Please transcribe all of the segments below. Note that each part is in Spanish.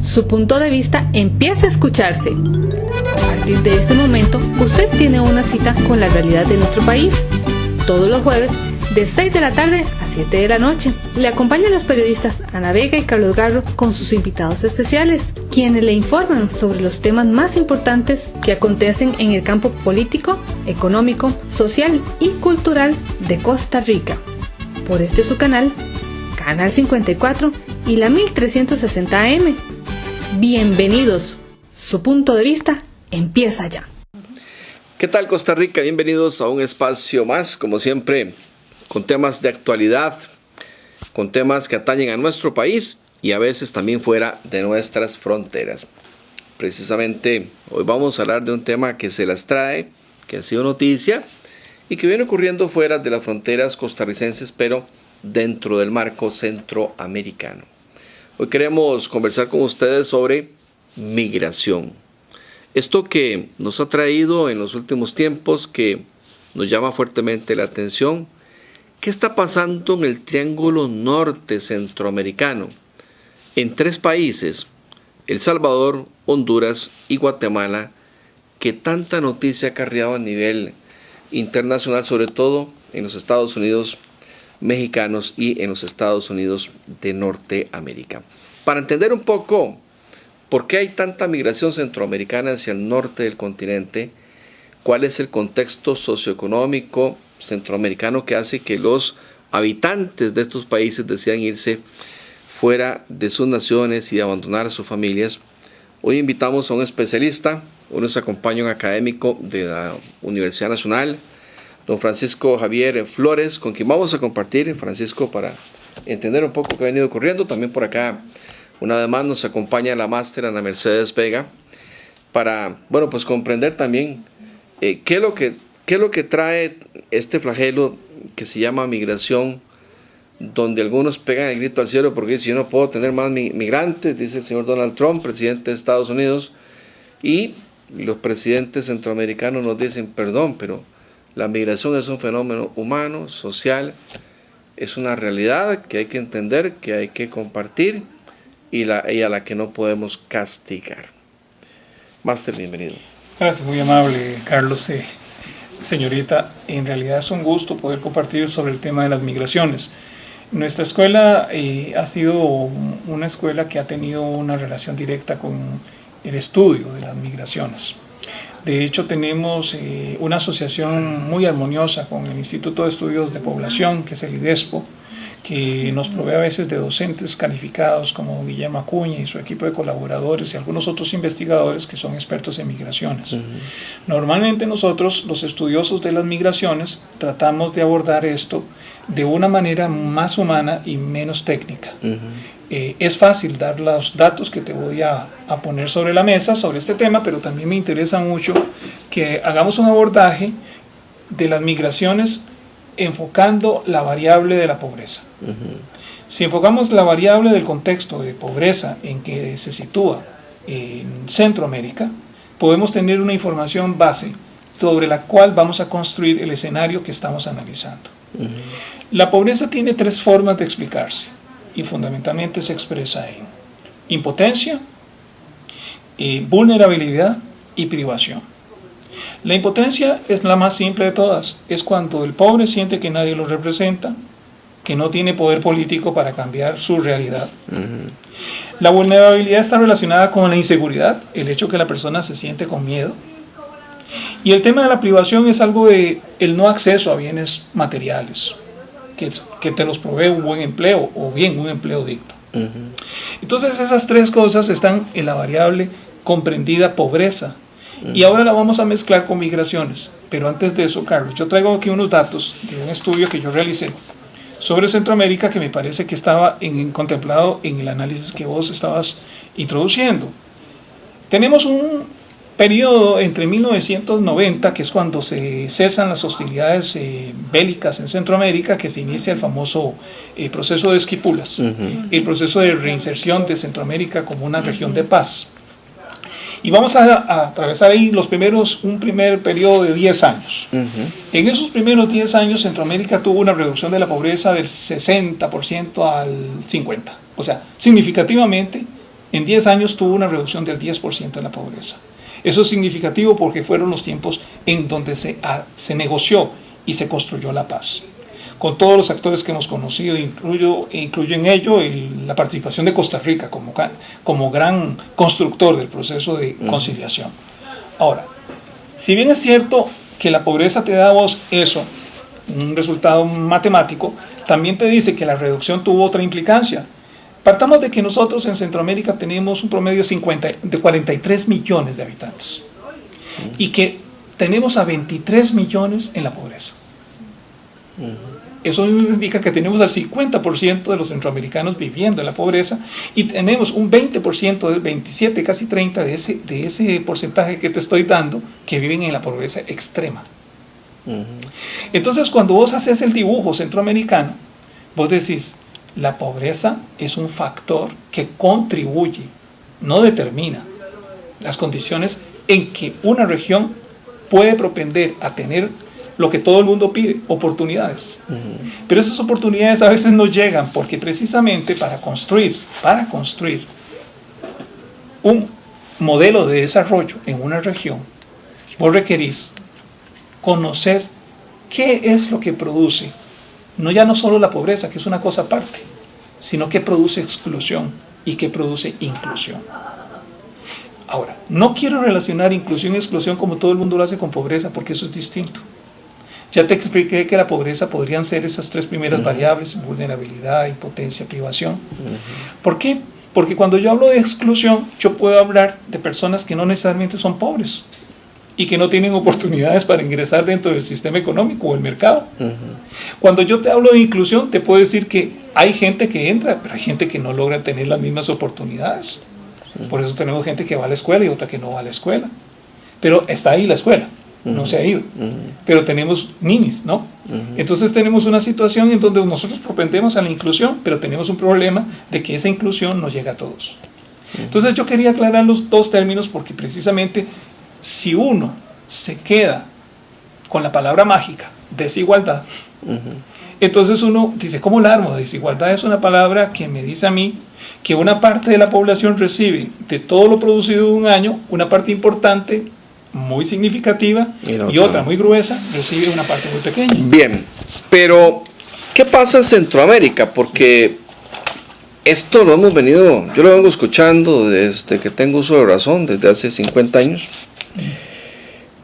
Su punto de vista empieza a escucharse. A partir de este momento, usted tiene una cita con la realidad de nuestro país. Todos los jueves, de 6 de la tarde a 7 de la noche. Le acompañan los periodistas Ana Vega y Carlos Garro con sus invitados especiales, quienes le informan sobre los temas más importantes que acontecen en el campo político, económico, social y cultural de Costa Rica. Por este su canal, Canal 54 y la 1360 AM. Bienvenidos. Su punto de vista empieza ya. ¿Qué tal, Costa Rica? Bienvenidos a un espacio más, como siempre, con temas de actualidad, con temas que atañen a nuestro país y a veces también fuera de nuestras fronteras. Precisamente hoy vamos a hablar de un tema que se las trae, que ha sido noticia y que viene ocurriendo fuera de las fronteras costarricenses, pero dentro del marco centroamericano. Hoy queremos conversar con ustedes sobre migración. Esto que nos ha traído en los últimos tiempos, que nos llama fuertemente la atención. ¿Qué está pasando en el Triángulo Norte Centroamericano? En 3 países, El Salvador, Honduras y Guatemala, que tanta noticia ha acarreado a nivel internacional, sobre todo en los Estados Unidos mexicanos y en los Estados Unidos de Norteamérica. Para entender un poco por qué hay tanta migración centroamericana hacia el norte del continente, cuál es el contexto socioeconómico centroamericano que hace que los habitantes de estos países decidan irse fuera de sus naciones y abandonar a sus familias. Hoy invitamos a un especialista, hoy nos acompaña un académico de la Universidad Nacional, don Francisco Javier Flores, con quien vamos a compartir, Francisco, para entender un poco qué ha venido ocurriendo. También por acá, una vez más, nos acompaña la máster Ana Mercedes Vega, para, pues comprender también qué es lo que trae este flagelo que se llama migración, donde algunos pegan el grito al cielo porque dicen: yo no puedo tener más migrantes, dice el señor Donald Trump, presidente de Estados Unidos, y los presidentes centroamericanos nos dicen: perdón, pero la migración es un fenómeno humano, social, es una realidad que hay que entender, que hay que compartir y a la que no podemos castigar. Máster, bienvenido. Gracias, muy amable, Carlos. Señorita, en realidad es un gusto poder compartir sobre el tema de las migraciones. Nuestra escuela ha sido una escuela que ha tenido una relación directa con el estudio de las migraciones. De hecho, tenemos una asociación muy armoniosa con el Instituto de Estudios de Población, que es el IDESPO, que nos provee a veces de docentes calificados como Guillermo Acuña y su equipo de colaboradores y algunos otros investigadores que son expertos en migraciones. Normalmente nosotros, los estudiosos de las migraciones, tratamos de abordar esto de una manera más humana y menos técnica. Es fácil dar los datos que te voy a poner sobre la mesa sobre este tema, pero también me interesa mucho que hagamos un abordaje de las migraciones enfocando la variable de la pobreza. Si enfocamos la variable del contexto de pobreza en que se sitúa en Centroamérica, podemos tener una información base sobre la cual vamos a construir el escenario que estamos analizando. La pobreza tiene 3 formas de explicarse y fundamentalmente se expresa en impotencia, vulnerabilidad y privación. La impotencia es la más simple de todas. Es cuando el pobre siente que nadie lo representa, que no tiene poder político para cambiar su realidad. La vulnerabilidad está relacionada con la inseguridad, el hecho que la persona se siente con miedo. Y el tema de la privación es algo de el no acceso a bienes materiales, que te los provee un buen empleo o bien un empleo digno. Entonces esas 3 cosas están en la variable comprendida pobreza. Y ahora la vamos a mezclar con migraciones. Pero antes de eso, Carlos, yo traigo aquí unos datos de un estudio que yo realicé sobre Centroamérica que me parece que estaba contemplado en el análisis que vos estabas introduciendo. Tenemos un periodo entre 1990, que es cuando se cesan las hostilidades bélicas en Centroamérica, que se inicia el famoso proceso de Esquipulas, el proceso de reinserción de Centroamérica como una región de paz. Y vamos a atravesar ahí un primer periodo de 10 años. En esos primeros 10 años, Centroamérica tuvo una reducción de la pobreza del 60% al 50%. O sea, significativamente en 10 años tuvo una reducción del 10% de la pobreza. Eso es significativo porque fueron los tiempos en donde se negoció y se construyó la paz. Con todos los actores que hemos conocido, incluyo en ello la participación de Costa Rica como gran constructor del proceso de conciliación. Ahora, si bien es cierto que la pobreza te da a vos eso, un resultado matemático, también te dice que la reducción tuvo otra implicancia. Partamos de que nosotros en Centroamérica tenemos un promedio de 43 millones de habitantes y que tenemos a 23 millones en la pobreza. Eso indica que tenemos al 50% de los centroamericanos viviendo en la pobreza y tenemos un 20%, del 27, casi 30 de ese porcentaje que te estoy dando que viven en la pobreza extrema. Entonces, cuando vos haces el dibujo centroamericano, vos decís, la pobreza es un factor que contribuye, no determina las condiciones en que una región puede propender a tener lo que todo el mundo pide, oportunidades. Pero esas oportunidades a veces no llegan porque precisamente para construir un modelo de desarrollo en una región, vos requerís conocer qué es lo que produce, no solo la pobreza, que es una cosa aparte, sino que produce exclusión y que produce inclusión. Ahora, no quiero relacionar inclusión y exclusión como todo el mundo lo hace con pobreza, porque eso es distinto. Ya te expliqué que la pobreza podrían ser esas tres primeras variables: vulnerabilidad, impotencia, privación. ¿Por qué? Porque cuando yo hablo de exclusión, yo puedo hablar de personas que no necesariamente son pobres y que no tienen oportunidades para ingresar dentro del sistema económico o el mercado. Cuando yo te hablo de inclusión, te puedo decir que hay gente que entra, pero hay gente que no logra tener las mismas oportunidades. Por eso tenemos gente que va a la escuela y otra que no va a la escuela. Pero está ahí la escuela, no se ha ido. Pero tenemos ninis, ¿no? Entonces tenemos una situación en donde nosotros propendemos a la inclusión, pero tenemos un problema de que esa inclusión no llega a todos. Entonces yo quería aclarar los dos términos porque precisamente si uno se queda con la palabra mágica, desigualdad, entonces uno dice, ¿cómo la armo? Desigualdad es una palabra que me dice a mí que una parte de la población recibe de todo lo producido en un año, una parte importante, muy significativa, y otra muy gruesa, recibe una parte muy pequeña. Bien, pero ¿qué pasa en Centroamérica? Porque esto lo hemos venido, yo lo vengo escuchando desde que tengo uso de razón, desde hace 50 años.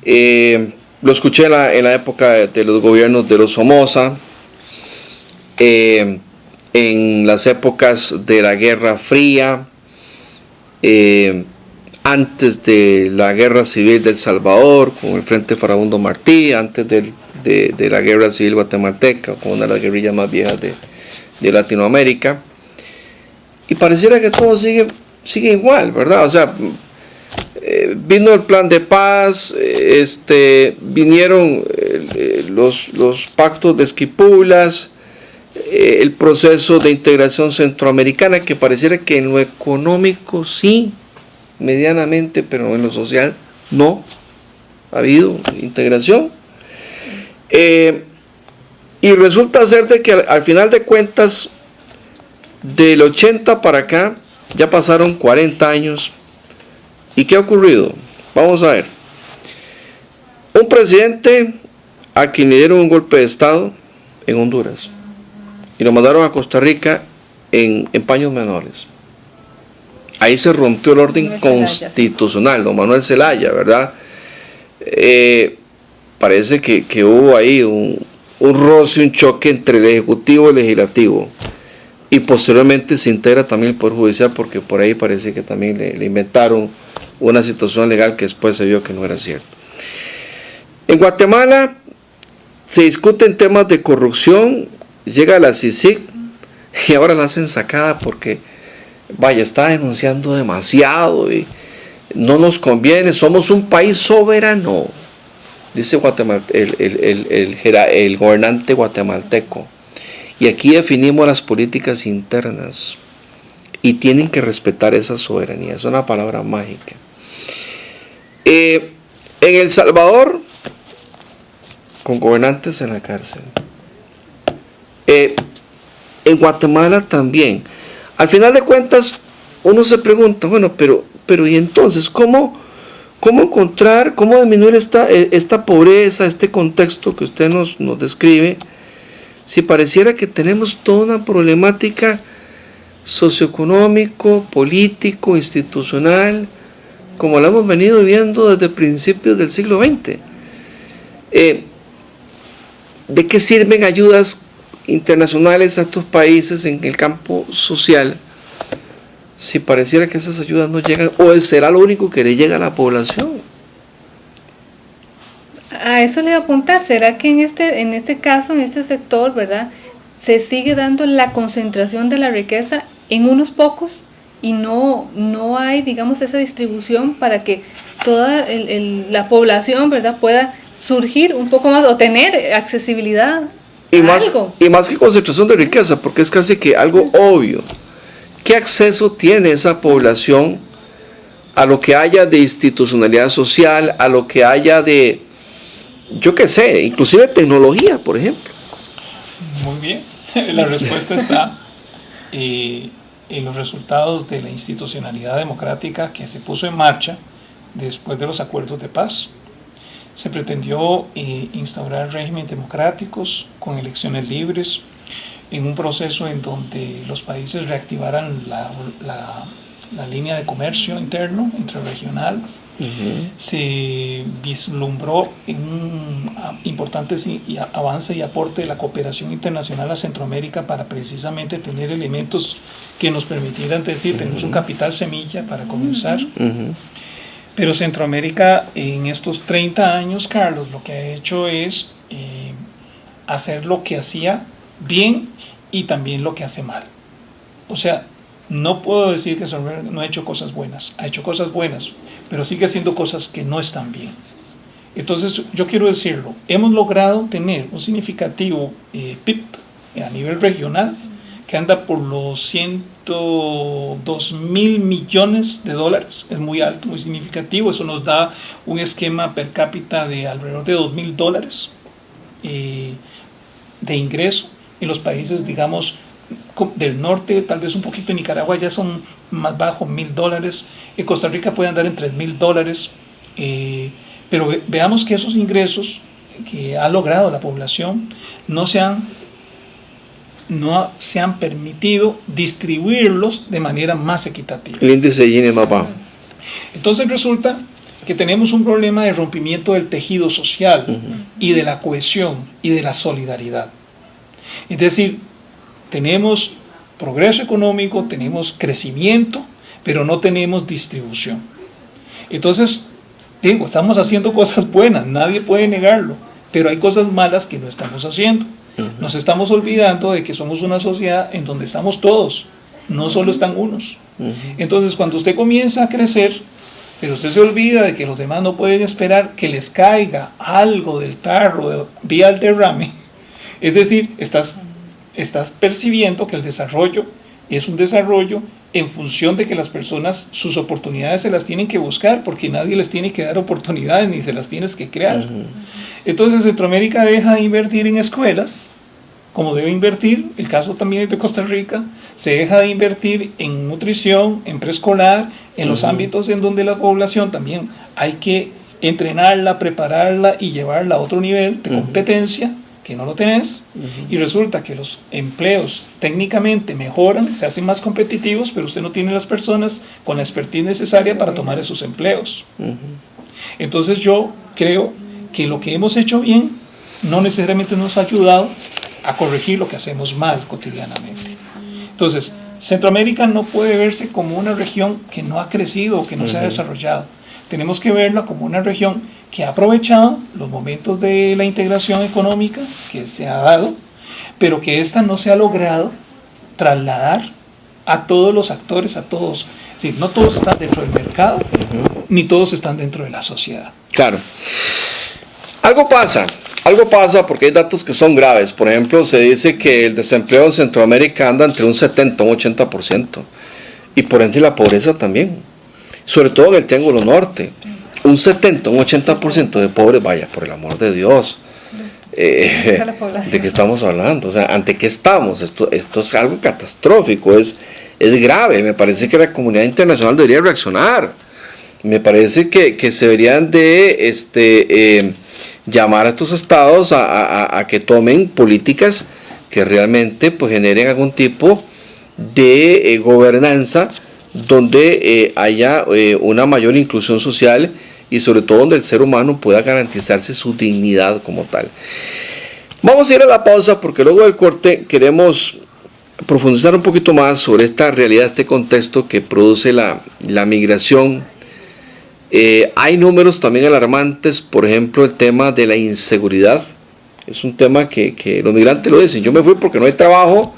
Lo escuché en la época de los gobiernos de los Somoza, en las épocas de la Guerra Fría, antes de la Guerra Civil del Salvador, con el Frente Farabundo Martí, antes de la Guerra Civil Guatemalteca, con una de las guerrillas más viejas de Latinoamérica. Y pareciera que todo sigue igual, ¿verdad? O sea, vino el plan de paz, vinieron los pactos de Esquipulas, el proceso de integración centroamericana, que pareciera que en lo económico sí, medianamente, pero en lo social no ha habido integración. Y resulta ser de que al final de cuentas, del 80 para acá, ya pasaron 40 años. ¿Y qué ha ocurrido? Vamos a ver. Un presidente a quien le dieron un golpe de Estado en Honduras y lo mandaron a Costa Rica en paños menores. Ahí se rompió el orden constitucional, don Manuel Zelaya, ¿verdad? Parece que hubo ahí un roce, un choque entre el Ejecutivo y el Legislativo. Y posteriormente se integra también el Poder Judicial, porque por ahí parece que también le inventaron una situación legal que después se vio que no era cierto. En Guatemala se discuten temas de corrupción, llega la CICIG y ahora la hacen sacada porque, vaya, está denunciando demasiado y no nos conviene, somos un país soberano, dice el gobernante guatemalteco. Y aquí definimos las políticas internas y tienen que respetar esa soberanía, es una palabra mágica. En El Salvador, con gobernantes en la cárcel. En Guatemala también. Al final de cuentas, uno se pregunta, bueno, pero ¿y entonces cómo encontrar, cómo disminuir esta pobreza, este contexto que usted nos describe, si pareciera que tenemos toda una problemática socioeconómico, político, institucional, como la hemos venido viendo desde principios del siglo XX? ¿De qué sirven ayudas internacionales a estos países en el campo social si pareciera que esas ayudas no llegan, o será lo único que le llega a la población? A eso le voy a apuntar. ¿Será que en este caso, en este sector, verdad, se sigue dando la concentración de la riqueza en unos pocos y no hay, digamos, esa distribución para que toda la población, verdad, pueda surgir un poco más o tener accesibilidad y a más, algo? Y más que concentración de riqueza, porque es casi que algo obvio. ¿Qué acceso tiene esa población a lo que haya de institucionalidad social, a lo que haya de, yo qué sé, inclusive tecnología, por ejemplo? Muy bien, la respuesta está en los resultados de la institucionalidad democrática que se puso en marcha después de los acuerdos de paz. Se pretendió instaurar regímenes democráticos con elecciones libres, en un proceso en donde los países reactivaran la línea de comercio interno, interregional. Se vislumbró un importante avance y aporte de la cooperación internacional a Centroamérica para precisamente tener elementos que nos permitieran decir, tenemos un capital semilla para comenzar. Pero Centroamérica en estos 30 años, Carlos, lo que ha hecho es hacer lo que hacía bien y también lo que hace mal. O sea, no puedo decir que Centroamérica no ha hecho cosas buenas, ha hecho cosas buenas, pero sigue haciendo cosas que no están bien. Entonces, yo quiero decirlo, hemos logrado tener un significativo PIB a nivel regional que anda por los 102 mil millones de dólares, es muy alto, muy significativo. Eso nos da un esquema per cápita de alrededor de $2,000 de ingreso. En los países, digamos, del norte, tal vez un poquito en Nicaragua ya son más bajos, $1,000. En Costa Rica puede andar en $3,000. Pero veamos que esos ingresos que ha logrado la población no se han permitido distribuirlos de manera más equitativa. El índice de Gini es más bajo. Entonces resulta que tenemos un problema de rompimiento del tejido social y de la cohesión y de la solidaridad. Es decir, tenemos progreso económico, tenemos crecimiento, pero no tenemos distribución. Entonces, digo, estamos haciendo cosas buenas, nadie puede negarlo, pero hay cosas malas que no estamos haciendo. Nos estamos olvidando de que somos una sociedad en donde estamos todos, no solo están unos. Entonces, cuando usted comienza a crecer, pero usted se olvida de que los demás no pueden esperar que les caiga algo del tarro vía el derrame, es decir, estás percibiendo que el desarrollo es un desarrollo en función de que las personas, sus oportunidades se las tienen que buscar, porque nadie les tiene que dar oportunidades ni se las tienes que crear. Entonces Centroamérica deja de invertir en escuelas, como debe invertir, el caso también es de Costa Rica, se deja de invertir en nutrición, en preescolar, en los ámbitos en donde la población también hay que entrenarla, prepararla y llevarla a otro nivel de competencia, que no lo tenés, y resulta que los empleos técnicamente mejoran, se hacen más competitivos, pero usted no tiene las personas con la expertise necesaria para tomar esos empleos. Entonces yo creo que lo que hemos hecho bien no necesariamente nos ha ayudado a corregir lo que hacemos mal cotidianamente. Entonces, Centroamérica no puede verse como una región que no ha crecido o que no se ha desarrollado. Tenemos que verla como una región que ha aprovechado los momentos de la integración económica que se ha dado, pero que ésta no se ha logrado trasladar a todos los actores, a todos. Es decir, no todos están dentro del mercado, ni todos están dentro de la sociedad. Claro. Algo pasa porque hay datos que son graves. Por ejemplo, se dice que el desempleo en Centroamérica anda entre un 70 y un 80%, y por ende la pobreza también, sobre todo en el Triángulo Norte. Un 70, un 80% de pobres, vaya, por el amor de Dios. ¿De qué estamos hablando? O sea, ¿ante qué estamos? Esto es algo catastrófico, es grave. Me parece que la comunidad internacional debería reaccionar. Me parece que se deberían de llamar a estos estados a que tomen políticas que realmente pues generen algún tipo de gobernanza donde haya una mayor inclusión social y sobre todo donde el ser humano pueda garantizarse su dignidad como tal. Vamos a ir a la pausa porque luego del corte queremos profundizar un poquito más sobre esta realidad, este contexto que produce la migración. Hay números también alarmantes, por ejemplo el tema de la inseguridad. Es un tema que los migrantes lo dicen: yo me fui porque no hay trabajo,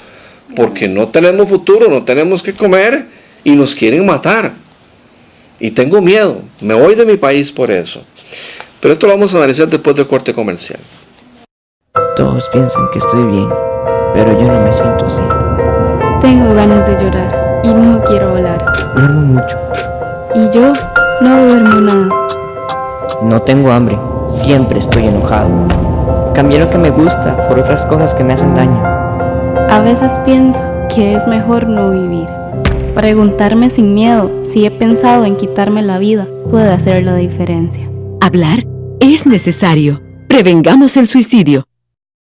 porque no tenemos futuro, no tenemos que comer y nos quieren matar. Y tengo miedo, me voy de mi país por eso. Pero esto lo vamos a analizar después del corte comercial. Todos piensan que estoy bien, pero yo no me siento así. Tengo ganas de llorar y no quiero hablar. Duermo mucho. Y yo no duermo nada. No tengo hambre, siempre estoy enojado. Cambié lo que me gusta por otras cosas que me hacen daño. A veces pienso que es mejor no vivir. Preguntarme sin miedo si he pensado en quitarme la vida puede hacer la diferencia. Hablar es necesario. Prevengamos el suicidio.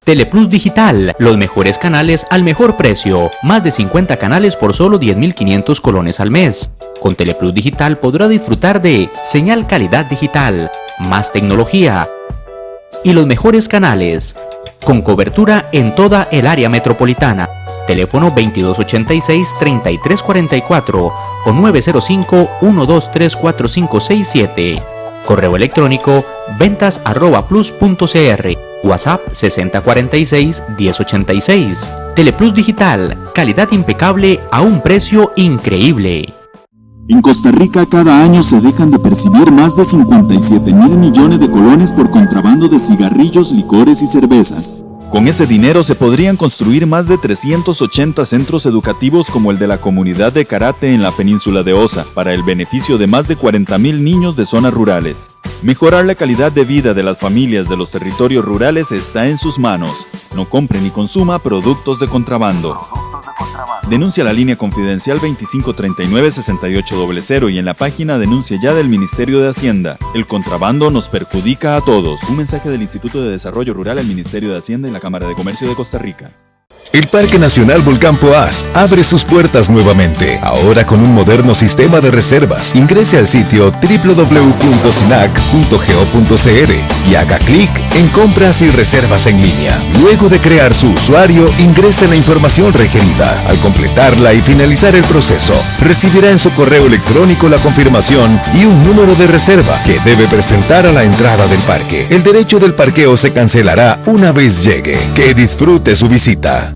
Teleplus Digital, los mejores canales al mejor precio. Más de 50 canales por solo 10.500 colones al mes. Con Teleplus Digital podrá disfrutar de señal calidad digital, más tecnología y los mejores canales, con cobertura en toda el área metropolitana. Teléfono 2286-3344 o 905-123-4567. Correo electrónico ventas@plus.cr. WhatsApp 6046-1086. Teleplus Digital, calidad impecable a un precio increíble. En Costa Rica cada año se dejan de percibir más de 57.000 millones de colones por contrabando de cigarrillos, licores y cervezas. Con ese dinero se podrían construir más de 380 centros educativos como el de la comunidad de karate en la península de Osa, para el beneficio de más de 40.000 niños de zonas rurales. Mejorar la calidad de vida de las familias de los territorios rurales está en sus manos. No compre ni consuma productos de contrabando. Denuncia la línea confidencial 2539-6800 y en la página Denuncia Ya del Ministerio de Hacienda. El contrabando nos perjudica a todos. Un mensaje del Instituto de Desarrollo Rural, el Ministerio de Hacienda y la Cámara de Comercio de Costa Rica. El Parque Nacional Volcán Poás abre sus puertas nuevamente, ahora con un moderno sistema de reservas. Ingrese al sitio www.snac.go.cr y haga clic en Compras y Reservas en línea. Luego de crear su usuario, ingrese la información requerida. Al completarla y finalizar el proceso, recibirá en su correo electrónico la confirmación y un número de reserva que debe presentar a la entrada del parque. El derecho del parqueo se cancelará una vez llegue. Que disfrute su visita.